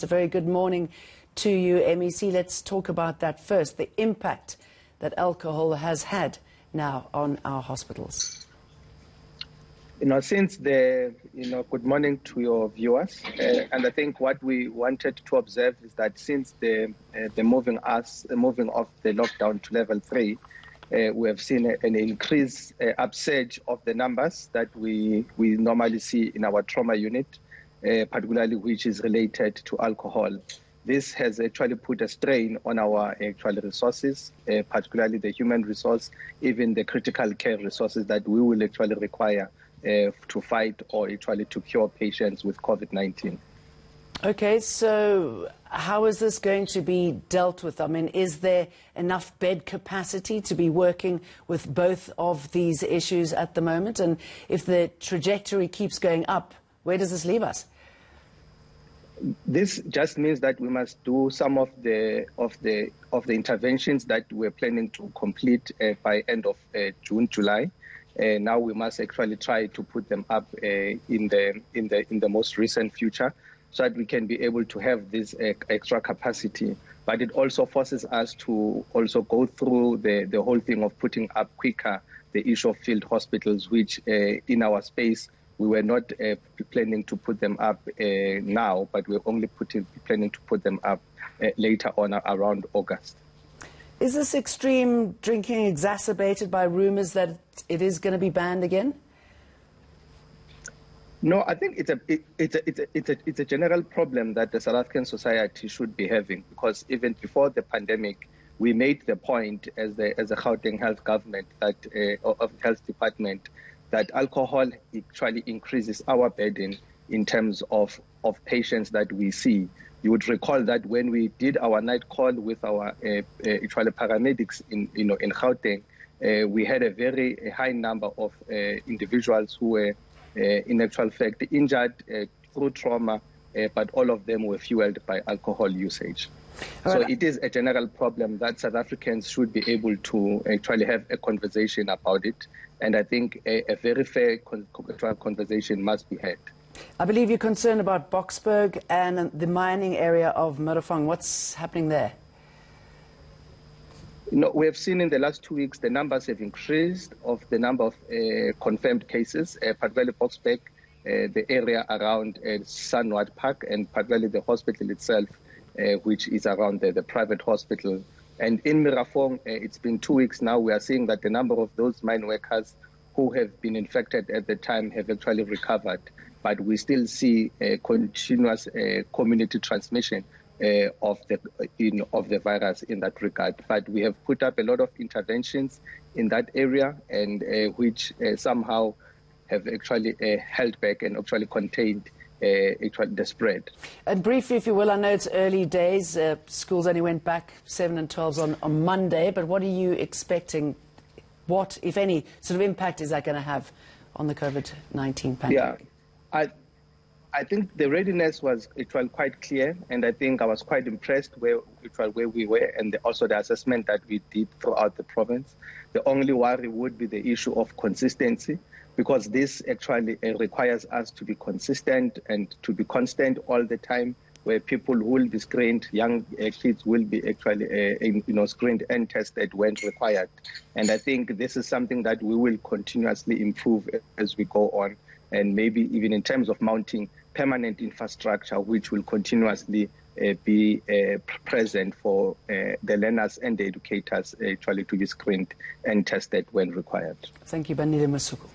A very good morning to you, MEC. Let's talk about that first, the impact that alcohol has had now on our hospitals. Since good morning to your viewers. And I think what we wanted to observe is that since the moving of the lockdown to level 3, we have seen an increase, upsurge of the numbers that we normally see in our trauma unit, particularly which is related to alcohol. This has actually put a strain on our actual resources, particularly the human resource, even the critical care resources that we will actually require to fight or actually to cure patients with COVID-19. Okay, so how is this going to be dealt with? I mean, is there enough bed capacity to be working with both of these issues at the moment? And if the trajectory keeps going up, where does this leave us? This just means that we must do some of the interventions that we're planning to complete by end of June, July. Now we must actually try to put them up in the most recent future, so that we can be able to have this extra capacity. But it also forces us to also go through the whole thing of putting up quicker the issue of field hospitals, which in our space we were not planning to put them up now, but we're only planning to put them up later on around August. Is this extreme drinking exacerbated by rumors that it is going to be banned again? No, I think it's a general problem that the South African society should be having, because even before the pandemic, we made the point as a Gauteng health government that of health department that alcohol actually increases our burden in terms of patients that we see. You would recall that when we did our night call with our actually paramedics in Gauteng, we had a very high number of individuals who were in actual fact injured through trauma, but all of them were fueled by alcohol usage. So it is a general problem that South Africans should be able to actually have a conversation about it. And I think a very fair conversation must be had. I believe you're concerned about Boksburg and the mining area of Modderfontein. What's happening there? We have seen in the last 2 weeks the numbers have increased of the number of confirmed cases, particularly Boksburg, the area around Sunward Park, and particularly the hospital itself, which is around the private hospital. And in Mirafong, it's been 2 weeks now, we are seeing that the number of those mine workers who have been infected at the time have actually recovered. But we still see a continuous community transmission of the virus in that regard. But we have put up a lot of interventions in that area, and which somehow have actually held back and actually contained the spread. And briefly, if you will, I know it's early days. Schools only went back 7 and 12s on Monday, but what are you expecting? What, if any, sort of impact is that going to have on the COVID-19 pandemic? Yeah, I think the readiness was quite clear, and I think I was quite impressed where we were, and also the assessment that we did throughout the province. The only worry would be the issue of consistency, because this actually requires us to be consistent and to be constant all the time, where people will be screened, young kids will be actually screened and tested when required. And I think this is something that we will continuously improve as we go on, and maybe even in terms of mounting permanent infrastructure, which will continuously be present for the learners and the educators actually to be screened and tested when required. Thank you, Bandile Masuku.